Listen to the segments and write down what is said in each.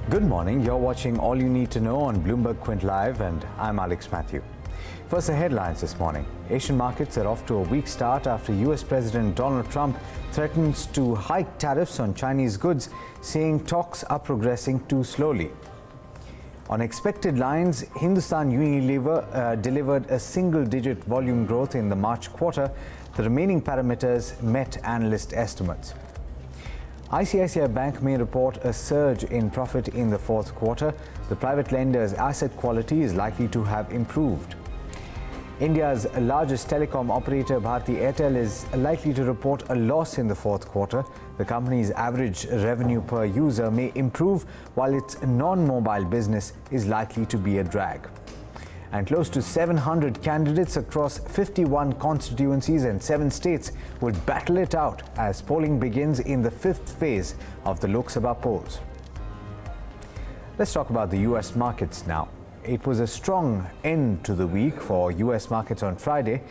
Good morning. You're watching All You Need to Know on Bloomberg Quint Live, and I'm Alex Matthew. First, the headlines this morning. Asian markets are off to a weak start after U.S. President Donald Trump threatens to hike tariffs on Chinese goods, saying talks are progressing too slowly. On expected lines, Hindustan Unilever delivered a single-digit volume growth in the March quarter. The remaining parameters met analyst estimates. ICICI Bank may report a surge in profit in the fourth quarter. The private lender's asset quality is likely to have improved. India's largest telecom operator, Bharti Airtel, is likely to report a loss in the fourth quarter. The company's average revenue per user may improve, while its non-mobile business is likely to be a drag. And close to 700 candidates across 51 constituencies and 7 states would battle it out as polling begins in the 5th phase of the Lok Sabha polls. Let's talk about the U.S. markets now. It was a strong end to the week for U.S. markets on Friday.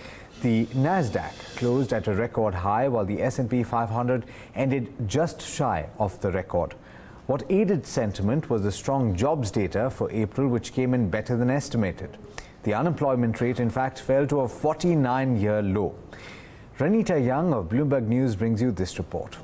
The Nasdaq closed at a record high, while the S&P 500 ended just shy of the record. What aided sentiment was the strong jobs data for April, which came in better than estimated. The unemployment rate, in fact, fell to a 49-year low. Ranita Young of Bloomberg News brings you this report.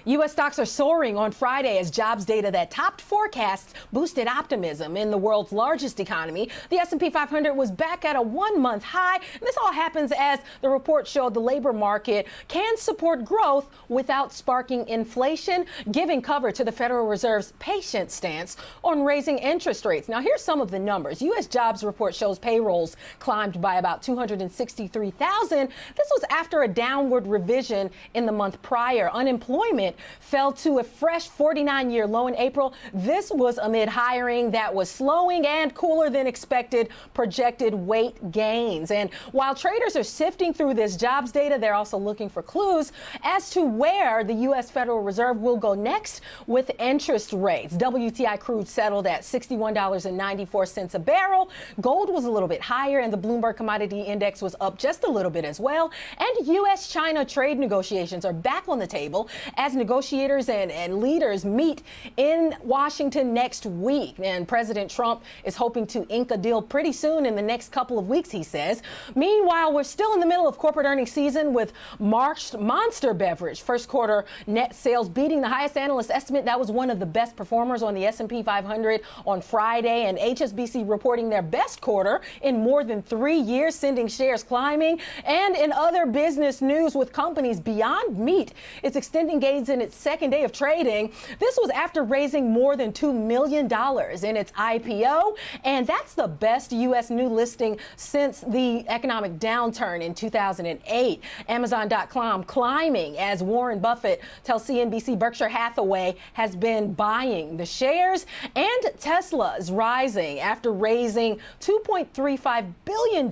U.S. stocks are soaring on Friday as jobs data that topped forecasts boosted optimism in the world's largest economy. The S&P 500 was back at a one-month high. And this all happens as the report showed the labor market can support growth without sparking inflation, giving cover to the Federal Reserve's patient stance on raising interest rates. Now, here's some of the numbers. U.S. jobs report shows payrolls climbed by about 263,000. This was after a downward revision in the month prior. Unemployment fell to a fresh 49-year low in April. This was amid hiring that was slowing and cooler than expected projected weight gains. And while traders are sifting through this jobs data, they're also looking for clues as to where the U.S. Federal Reserve will go next with interest rates. WTI crude settled at $61.94 a barrel. Gold was a little bit higher, and the Bloomberg Commodity Index was up just a little bit as well. And U.S. China trade negotiations are back on the table as negotiators and leaders meet in Washington next week. And President Trump is hoping to ink a deal pretty soon in the next couple of weeks, he says. Meanwhile, we're still in the middle of corporate earnings season with Monster Beverage first quarter net sales beating the highest analyst estimate. That was one of the best performers on the S&P 500 on Friday, and HSBC reporting their best quarter in more than 3 years, sending shares climbing. And in other business news, with companies Beyond Meat, it's extending gains in its second day of trading. This was after raising more than $2 million in its IPO, and that's the best U.S. new listing since the economic downturn in 2008. Amazon.com climbing as Warren Buffett tells CNBC Berkshire Hathaway has been buying the shares, and Tesla's rising after raising $2.35 billion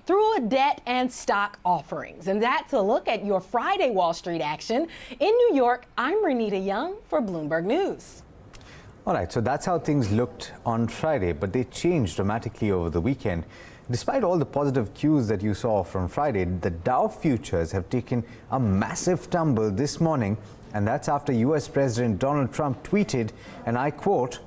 through a debt and stock offerings. And that's a look at your Friday Wall Street action. In New York, I'm Ranita Young for Bloomberg News. All right, so that's how things looked on Friday, but they changed dramatically over the weekend. Despite all the positive cues that you saw from Friday, the Dow futures have taken a massive tumble this morning, and that's after U.S. President Donald Trump tweeted, and I quote,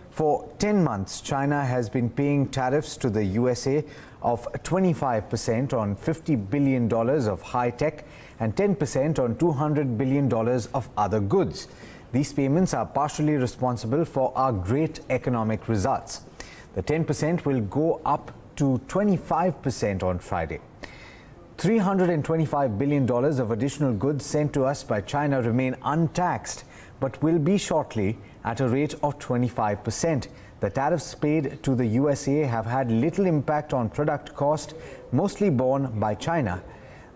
"For 10 months, China has been paying tariffs to the USA of 25% on $50 billion of high-tech and 10% on $200 billion of other goods. These payments are partially responsible for our great economic results." The 10% will go up to 25% on Friday. $325 billion of additional goods sent to us by China remain untaxed, but will be shortly at a rate of 25%. The tariffs paid to the USA have had little impact on product cost, mostly borne by China.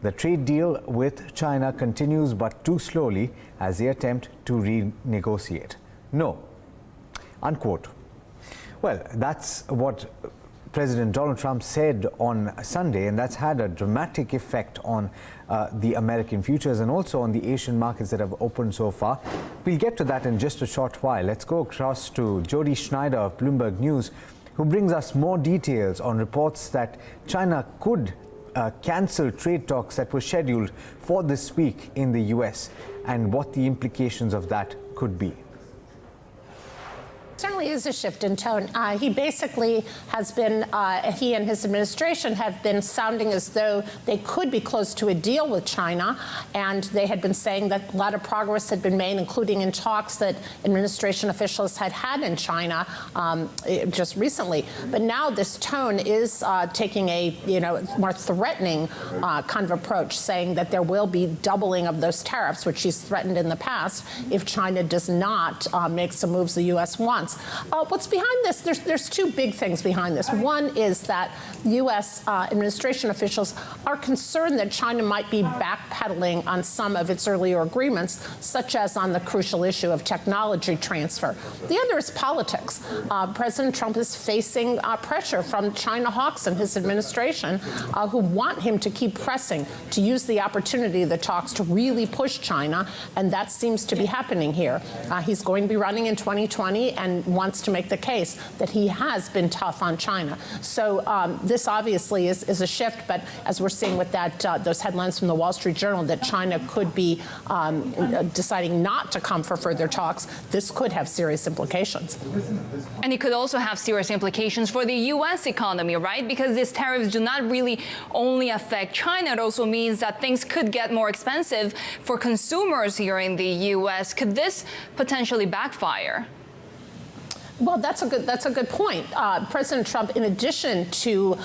The trade deal with China continues, but too slowly as they attempt to renegotiate. No, unquote. Well, that's what President Donald Trump said on Sunday, and that's had a dramatic effect on the American futures and also on the Asian markets that have opened so far. We'll get to that in just a short while. Let's go across to Jody Schneider of Bloomberg News, who brings us more details on reports that China could cancel trade talks that were scheduled for this week in the U.S. and what the implications of that could be. certainly is a shift in tone. He basically has been, he and his administration have been sounding as though they could be close to a deal with China, and they had been saying that a lot of progress had been made, including in talks that administration officials had in China just recently. But now this tone is taking a more threatening kind of approach, saying that there will be doubling of those tariffs, which he's threatened in the past, if China does not make some moves the U.S. wants. What's behind this? There's two big things behind this. One is that U.S. administration officials are concerned that China might be backpedaling on some of its earlier agreements, such as on the crucial issue of technology transfer. The other is politics. President Trump is facing pressure from China hawks and his administration who want him to keep pressing, to use the opportunity of the talks to really push China, and that seems to be happening here. He's going to be running in 2020 and wants to make the case that he has been tough on China. So this obviously is a shift, but as we're seeing with that those headlines from the Wall Street Journal that China could be deciding not to come for further talks, this could have serious implications. And it could also have serious implications for the U.S. economy, right? Because these tariffs do not really only affect China. It also means that things could get more expensive for consumers here in the U.S. Could this potentially backfire? Well, that's a good point. President Trump, in addition to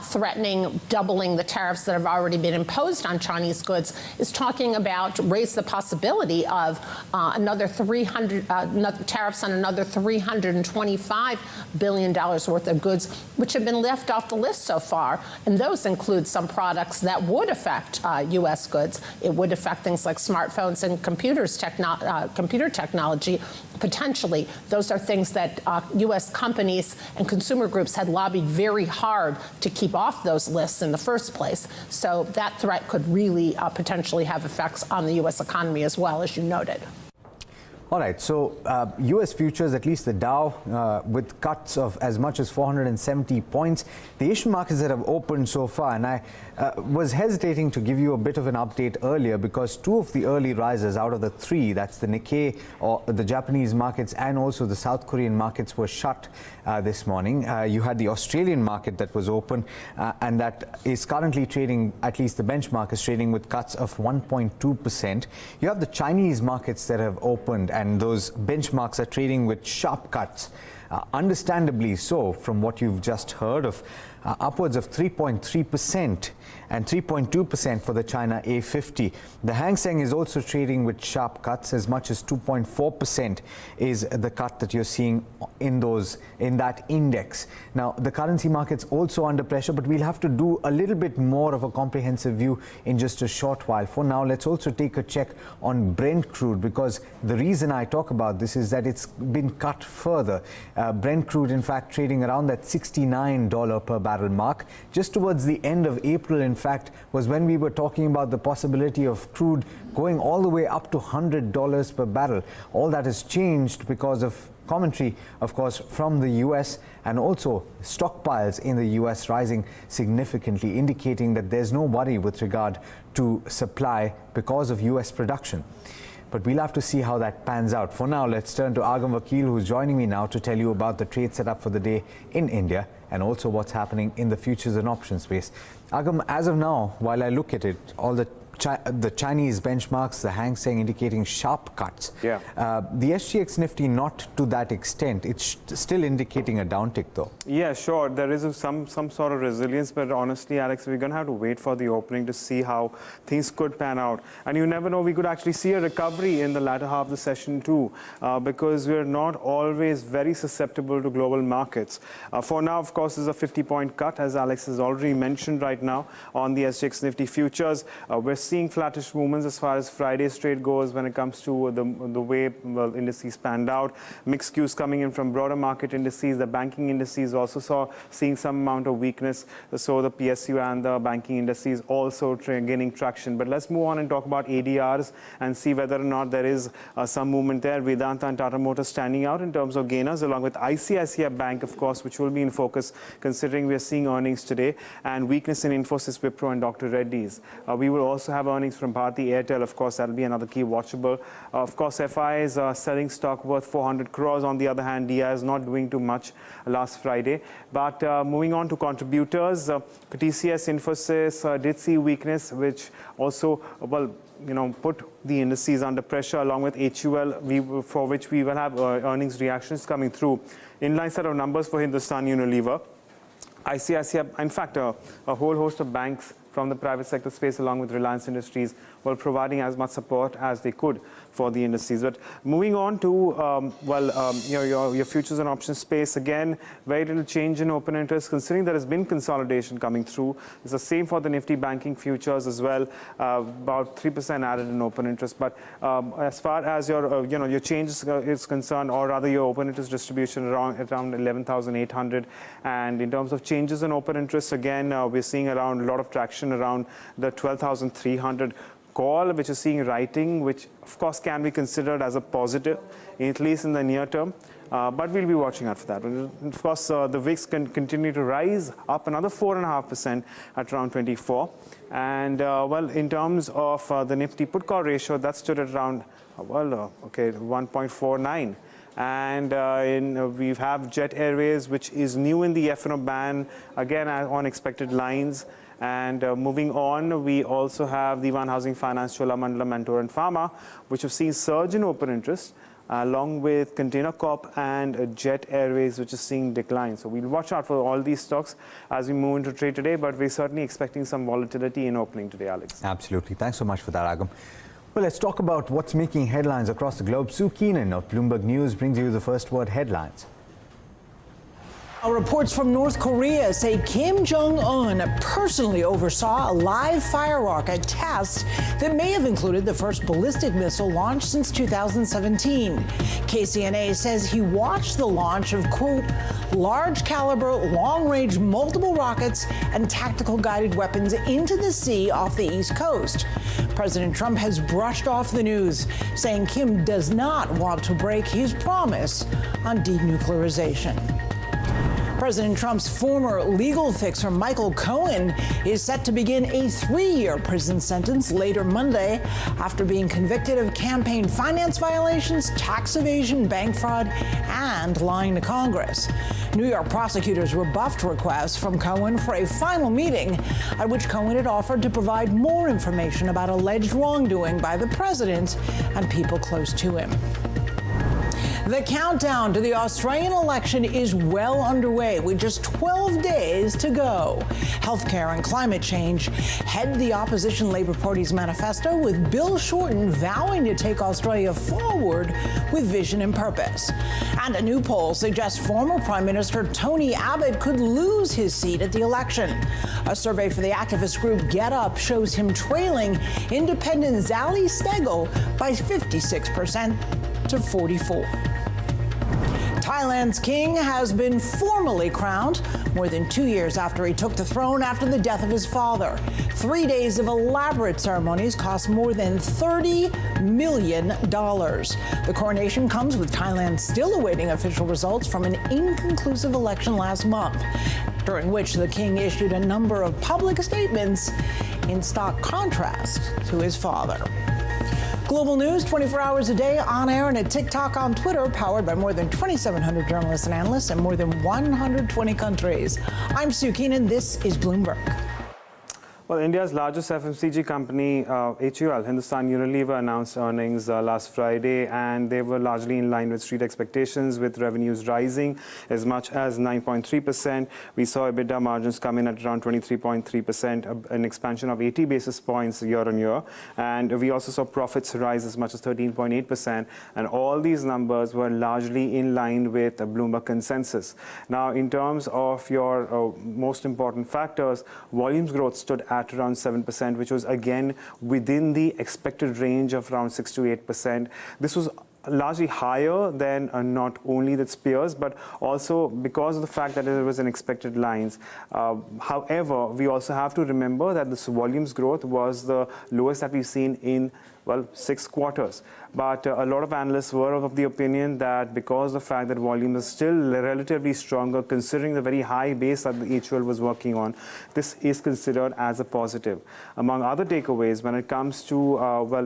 threatening doubling the tariffs that have already been imposed on Chinese goods, is talking about raise the possibility of another tariffs on another $325 billion worth of goods, which have been left off the list so far. And those include some products that would affect U.S. goods. It would affect things like smartphones and computer technology. Potentially, those are things that U.S. companies and consumer groups had lobbied very hard to keep off those lists in the first place. So that threat could really potentially have effects on the U.S. economy as well, as you noted. All right, so U.S. futures, at least the Dow, with cuts of as much as 470 points. The Asian markets that have opened so far, and I was hesitating to give you a bit of an update earlier because two of the early risers out of the three, that's the Nikkei, or the Japanese markets, and also the South Korean markets were shut this morning. You had the Australian market that was open and that is currently trading, at least the benchmark is trading with cuts of 1.2%. You have the Chinese markets that have opened, and those benchmarks are trading with sharp cuts, understandably so, from what you've just heard of, upwards of 3.3% and 3.2% for the China A50. The Hang Seng is also trading with sharp cuts. As much as 2.4% is the cut that you're seeing in that index. Now, the currency market's also under pressure, but we'll have to do a little bit more of a comprehensive view in just a short while. For now, let's also take a check on Brent crude, because the reason I talk about this is that it's been cut further. Brent crude, in fact, trading around that $69 per barrel mark. Just towards the end of April, in fact, was when we were talking about the possibility of crude going all the way up to $100 per barrel. All that has changed because of commentary, of course, from the U.S. and also stockpiles in the U.S. rising significantly, indicating that there's no worry with regard to supply because of U.S. production. But we'll have to see how that pans out. For now, let's turn to Agam Vakil, who's joining me now to tell you about the trade setup for the day in India and also what's happening in the futures and options space. Agam, as of now, while I look at it, all the Chinese benchmarks, the Hang Seng indicating sharp cuts. Yeah. The SGX Nifty not to that extent. It's still indicating a downtick though. Yeah, sure. There is some sort of resilience, but honestly, Alex, we're going to have to wait for the opening to see how things could pan out. And you never know, we could actually see a recovery in the latter half of the session too, because we're not always very susceptible to global markets. For now, of course, there's a 50-point cut, as Alex has already mentioned right now on the SGX Nifty futures. We're seeing flattish movements as far as Friday's trade goes when it comes to the way indices panned out. Mixed cues coming in from broader market indices. The banking indices also seeing some amount of weakness. So the PSU and the banking indices also gaining traction. But let's move on and talk about ADRs and see whether or not there is some movement there. Vedanta and Tata Motors standing out in terms of gainers, along with ICICI Bank, of course, which will be in focus considering we are seeing earnings today, and weakness in Infosys, Wipro and Dr. Reddy's. We will also have earnings from Bharti Airtel. Of course, that'll be another key watchable. Of course, FIs are selling stock worth 400 crores. On the other hand, DI is not doing too much last Friday. But moving on to contributors, TCS, Infosys did see weakness, which also, put the indices under pressure, along with HUL, for which we will have earnings reactions coming through. Inline set of numbers for Hindustan Unilever, ICICI, in fact, a whole host of banks from the private sector space, along with Reliance Industries, were providing as much support as they could for the indices. But moving on to your futures and options space, again, very little change in open interest, considering there has been consolidation coming through. It's the same for the Nifty banking futures as well, about 3% added in open interest. But as far as your change is concerned, or rather your open interest distribution around 11,800, and in terms of changes in open interest, again, we're seeing around a lot of traction around the 12,300 call, which is seeing writing, which of course can be considered as a positive, at least in the near term. But we'll be watching out for that. Of course, the VIX can continue to rise up another 4.5% at around 24. And in terms of the Nifty put call ratio, that stood at around 1.49. And we have Jet Airways, which is new in the F&O ban, again on expected lines. And moving on, we also have the One Housing Finance, Cholamandalam, Mentor and Pharma, which have seen surge in open interest, along with Container Corp and Jet Airways, which is seeing decline. So we'll watch out for all these stocks as we move into trade today, but we're certainly expecting some volatility in opening today, Alex. Absolutely. Thanks so much for that, Agam. Well, let's talk about what's making headlines across the globe. Sue Keenan of Bloomberg News brings you the first word headlines. Our reports from North Korea say Kim Jong-un personally oversaw a live fire rocket test that may have included the first ballistic missile launched since 2017. KCNA says he watched the launch of, quote, large caliber, long-range multiple rockets and tactical guided weapons into the sea off the East Coast. President Trump has brushed off the news, saying Kim does not want to break his promise on denuclearization. President Trump's former legal fixer, Michael Cohen, is set to begin a 3-year prison sentence later Monday after being convicted of campaign finance violations, tax evasion, bank fraud, and lying to Congress. New York prosecutors rebuffed requests from Cohen for a final meeting at which Cohen had offered to provide more information about alleged wrongdoing by the president and people close to him. The countdown to the Australian election is well underway with just 12 days to go. Healthcare and climate change head the opposition Labour Party's manifesto, with Bill Shorten vowing to take Australia forward with vision and purpose. And a new poll suggests former Prime Minister Tony Abbott could lose his seat at the election. A survey for the activist group Get Up shows him trailing independent Zali Steggall by 56% to 44%. Thailand's king has been formally crowned more than 2 years after he took the throne after the death of his father. 3 days of elaborate ceremonies cost more than $30 million. The coronation comes with Thailand still awaiting official results from an inconclusive election last month, during which the king issued a number of public statements in stark contrast to his father. Global news 24 hours a day, on air and at TikTok, on Twitter, powered by more than 2,700 journalists and analysts in more than 120 countries. I'm Sue Keenan. This is Bloomberg. Well, India's largest FMCG company, HUL, Hindustan Unilever, announced earnings last Friday, and they were largely in line with street expectations, with revenues rising as much as 9.3%. We saw EBITDA margins come in at around 23.3%, an expansion of 80 basis points year on year. And we also saw profits rise as much as 13.8%. And all these numbers were largely in line with the Bloomberg consensus. Now, in terms of your most important factors, volumes growth stood at around 7%, which was again within the expected range of around 6 to 8%. This was largely higher than not only its peers, but also because of the fact that it was in expected lines. However, we also have to remember that this volumes growth was the lowest that we've seen in 6 quarters. But a lot of analysts were of the opinion that because of the fact that volume is still relatively stronger, considering the very high base that the HUL was working on, this is considered as a positive. Among other takeaways, when it comes to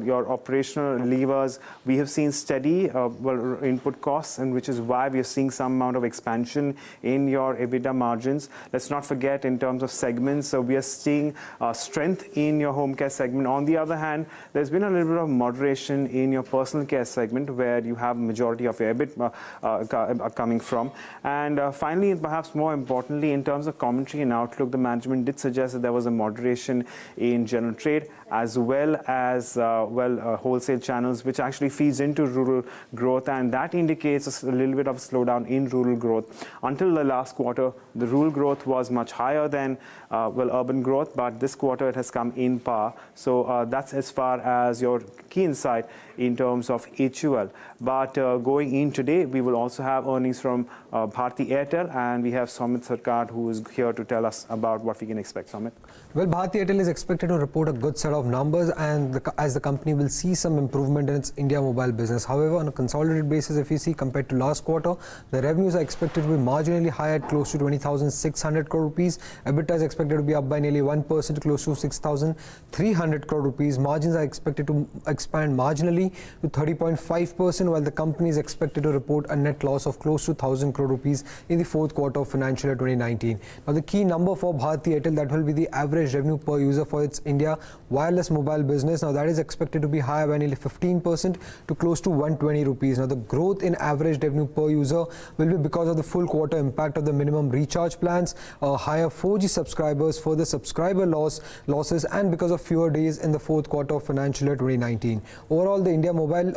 your operational levers, we have seen steady input costs, and which is why we are seeing some amount of expansion in your EBITDA margins. Let's not forget, in terms of segments, so we are seeing strength in your home care segment. On the other hand, there's been a little bit of moderation in your personal care segment, where you have majority of your EBIT coming from. And finally, and perhaps more importantly, in terms of commentary and outlook, the management did suggest that there was a moderation in general trade, as well as wholesale channels, which actually feeds into rural growth, and that indicates a little bit of slowdown in rural growth. Until the last quarter, the rural growth was much higher than urban growth, but this quarter it has come in par. So that's as far as your key insight in terms of HUL. But going in today, we will also have earnings from Bharti Airtel, and we have Sumit Sarkar, who is here to tell us about what we can expect. Sumit. Well, Bharti Airtel is expected to report a good set of numbers, and as the company will see some improvement in its India mobile business. However, on a consolidated basis, if you see compared to last quarter, the revenues are expected to be marginally higher at close to 20,600 crore rupees. EBITDA is expected to be up by nearly 1%, close to 6,300 crore rupees. Margins are expected to expand marginally to 30.5%, while the company is expected to report a net loss of close to 1,000 crore rupees in the fourth quarter of financial year 2019. Now, the key number for Bharti Airtel, that will be the average revenue per user for its India wireless mobile business. Now, that is expected to be higher by nearly 15% to close to 120 rupees. Now, the growth in average revenue per user will be because of the full quarter impact of the minimum recharge plans, higher 4G subscribers, further subscriber losses, and because of fewer days in the fourth quarter of financial year 2019. Overall, the India mobile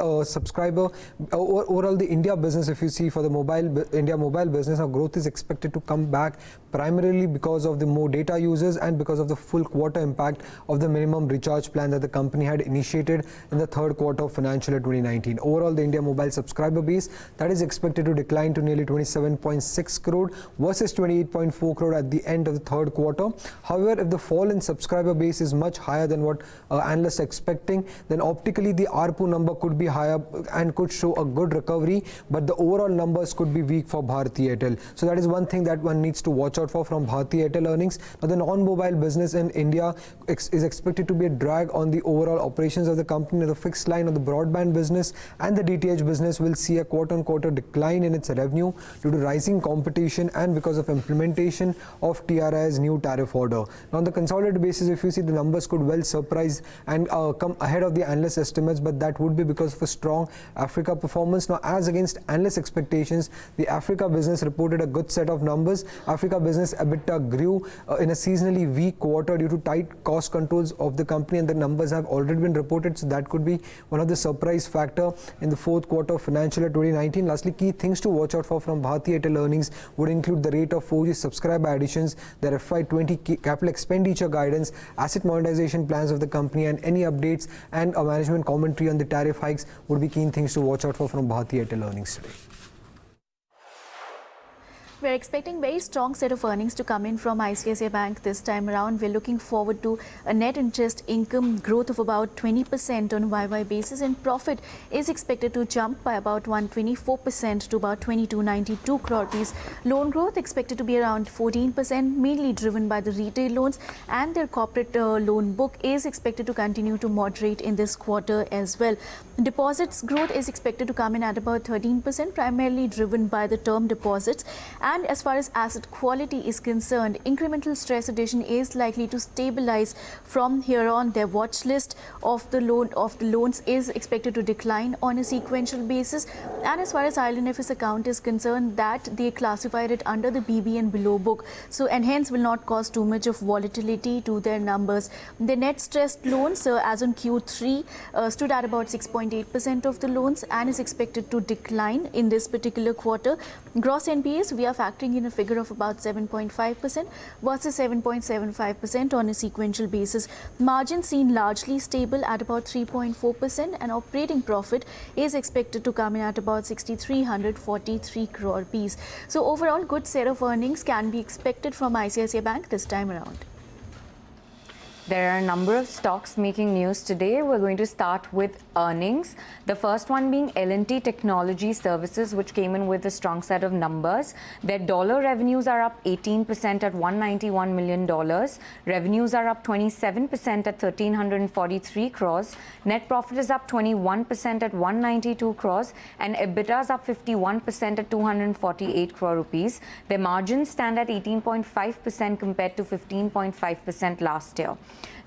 overall the India business, if you see for the India mobile business, our growth is expected to come back primarily because of the more data users and because of the full quarter impact of the minimum recharge plan that the company had initiated in the third quarter of financial year 2019. Overall, the India mobile subscriber base, that is expected to decline to nearly 27.6 crore versus 28.4 crore at the end of the third quarter. However, if the fall in subscriber base is much higher than what analysts are expecting, then optically the ARPU number could be higher and could show a good recovery, but the overall numbers could be weak for Bharti Airtel. So that is one thing that one needs to watch out for from Bharti Airtel earnings. Now, the non-mobile business in India is expected to be a drag on the overall operations of the company. The fixed line of the broadband business and the DTH business will see a quarter-on-quarter decline in its revenue due to rising competition and because of implementation of TRI's new tariff order. Now, on the consolidated basis, if you see, the numbers could well surprise and come ahead of the analyst estimates, but that would be because of a strong Africa performance. Now, as against analyst expectations, the Africa business reported a good set of numbers. Africa business EBITDA grew in a seasonally weak quarter due to tight cost controls of the company, and the numbers have already been reported, so that could be one of the surprise factor in the fourth quarter of financial year 2019. Lastly, key things to watch out for from Bharti Airtel earnings would include the rate of 4G subscriber additions, their FY20 capital expenditure guidance, asset monetization plans of the company, and any updates and a management commentary on the tariff hikes would be key things to watch out for from Bharti Airtel earnings today. We're expecting very strong set of earnings to come in from ICICI Bank this time around. We're looking forward to a net interest income growth of about 20% on a YY basis, and profit is expected to jump by about 124% to about 2292 crore rupees. Loan growth expected to be around 14%, mainly driven by the retail loans, and their corporate loan book is expected to continue to moderate in this quarter as well. Deposits growth is expected to come in at about 13%, primarily driven by the term deposits. And as far as asset quality is concerned, incremental stress addition is likely to stabilize from here on. Their watch list of the loans is expected to decline on a sequential basis. And as far as IL&FS account is concerned, that they classified it under the BB and below book, so and hence will not cause too much of volatility to their numbers. The net stressed loans as on Q3 stood at about 6.8% of the loans and is expected to decline in this particular quarter. Gross NPAs, we are factoring in a figure of about 7.5% versus 7.75% on a sequential basis. Margins seen largely stable at about 3.4%, and operating profit is expected to come in at about 6,343 crore rupees. So overall, good set of earnings can be expected from ICICI Bank this time around. There are a number of stocks making news today. We're going to start with earnings. The first one being L&T Technology Services, which came in with a strong set of numbers. Their dollar revenues are up 18% at $191 million. Revenues are up 27% at 1,343 crores. Net profit is up 21% at 192 crores. And EBITDA is up 51% at 248 crore rupees. Their margins stand at 18.5% compared to 15.5% last year.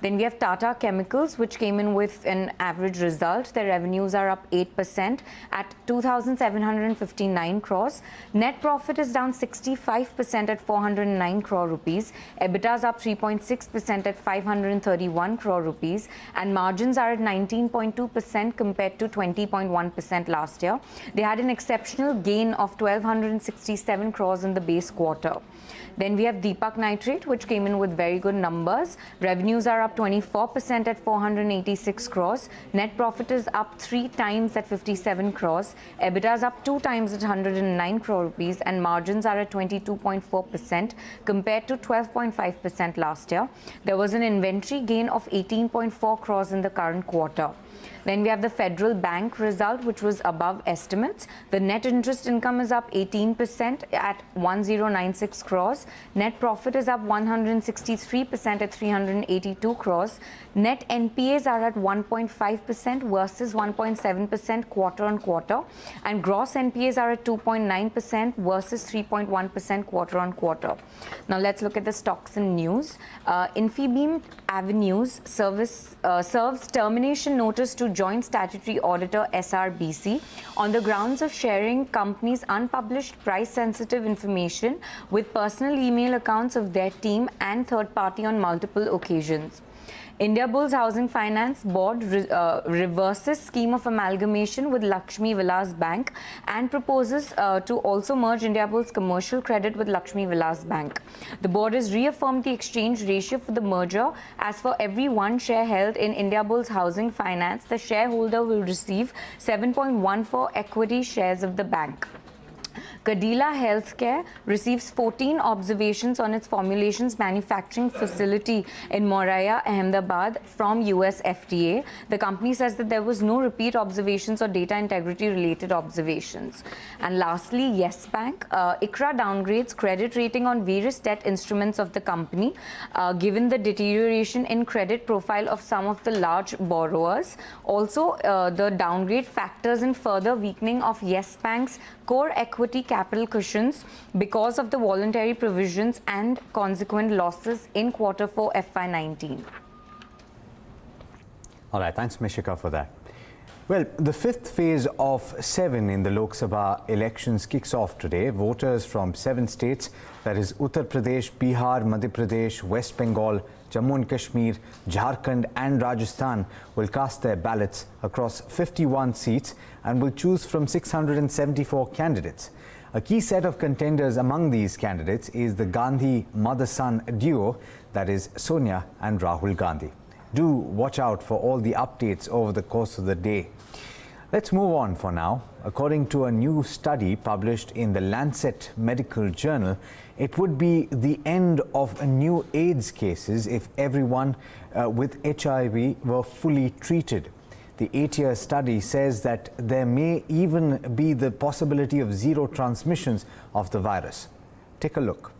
Then we have Tata Chemicals, which came in with an average result. Their revenues are up 8% at 2,759 crores. Net profit is down 65% at 409 crore rupees. EBITDA is up 3.6% at 531 crore rupees. And margins are at 19.2% compared to 20.1% last year. They had an exceptional gain of 1,267 crores in the base quarter. Then we have Deepak Nitrite, which came in with very good numbers. Revenues are up 24% at 486 crores. Net profit is up 3 times at 57 crores. EBITDA is up 2 times at 109 crore rupees, and margins are at 22.4% compared to 12.5% last year. There was an inventory gain of 18.4 crores in the current quarter. Then we have the Federal Bank result, which was above estimates. The net interest income is up 18% at 1096 crores. Net profit is up 163% at 382 crores. Net NPAs are at 1.5% versus 1.7% quarter on quarter. And gross NPAs are at 2.9% versus 3.1% quarter on quarter. Now let's look at the stocks and news. Infibeam Avenues serves termination notice to Joint Statutory Auditor SRBC on the grounds of sharing companies' unpublished price-sensitive information with personal email accounts of their team and third party on multiple occasions. Indiabulls Housing Finance Board reverses scheme of amalgamation with Lakshmi Vilas Bank and proposes to also merge Indiabulls Commercial Credit with Lakshmi Vilas Bank. The board has reaffirmed the exchange ratio for the merger. As for every one share held in Indiabulls Housing Finance, the shareholder will receive 7.14 equity shares of the bank. Cadila Healthcare receives 14 observations on its formulations manufacturing facility in Moraiya, Ahmedabad from U.S. FDA. The company says that there was no repeat observations or data integrity related observations. And lastly, Yes Bank. ICRA downgrades credit rating on various debt instruments of the company, given the deterioration in credit profile of some of the large borrowers. Also, the downgrade factors in further weakening of Yes Bank's core equity capital cushions because of the voluntary provisions and consequent losses in Q4 FY19. All right, thanks Mishika for that. Well, the fifth phase of 7 in the Lok Sabha elections kicks off today. Voters from 7 states, that is Uttar Pradesh, Bihar, Madhya Pradesh, West Bengal, Jammu and Kashmir, Jharkhand and Rajasthan will cast their ballots across 51 seats and will choose from 674 candidates. A key set of contenders among these candidates is the Gandhi mother-son duo, that is Sonia and Rahul Gandhi. Do watch out for all the updates over the course of the day. Let's move on for now. According to a new study published in the Lancet Medical Journal, it would be the end of new AIDS cases if everyone with HIV were fully treated. The 8-year study says that there may even be the possibility of zero transmissions of the virus. Take a look.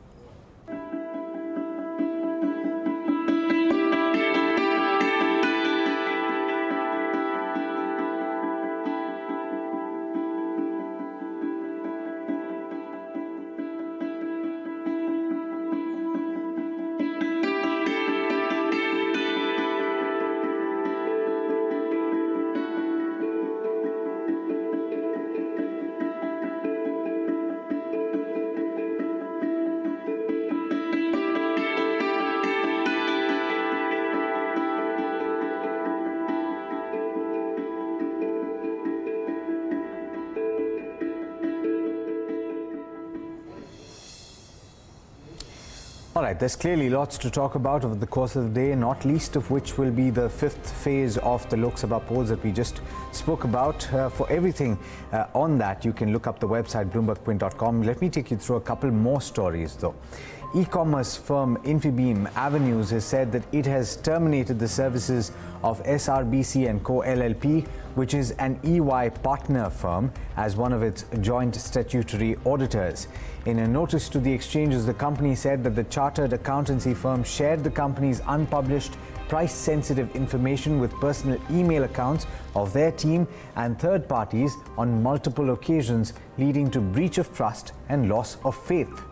All right, there's clearly lots to talk about over the course of the day, not least of which will be the 5th phase of the Lok Sabha polls that we just spoke about. For everything on that, you can look up the website bloombergquint.com. Let me take you through a couple more stories though. E-commerce firm Infibeam Avenues has said that it has terminated the services of SRBC & Co. LLP, which is an EY partner firm, as one of its joint statutory auditors. In a notice to the exchanges, the company said that the chartered accountancy firm shared the company's unpublished price-sensitive information with personal email accounts of their team and third parties on multiple occasions, leading to breach of trust and loss of faith.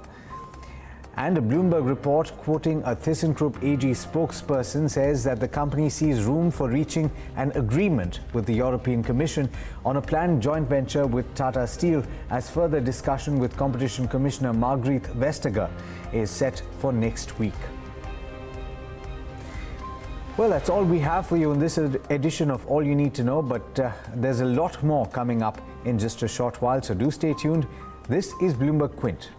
And a Bloomberg report quoting a ThyssenKrupp AG spokesperson says that the company sees room for reaching an agreement with the European Commission on a planned joint venture with Tata Steel, as further discussion with Competition Commissioner Margrethe Vestager is set for next week. Well, that's all we have for you in this edition of All You Need to Know, but there's a lot more coming up in just a short while, so do stay tuned. This is Bloomberg Quint.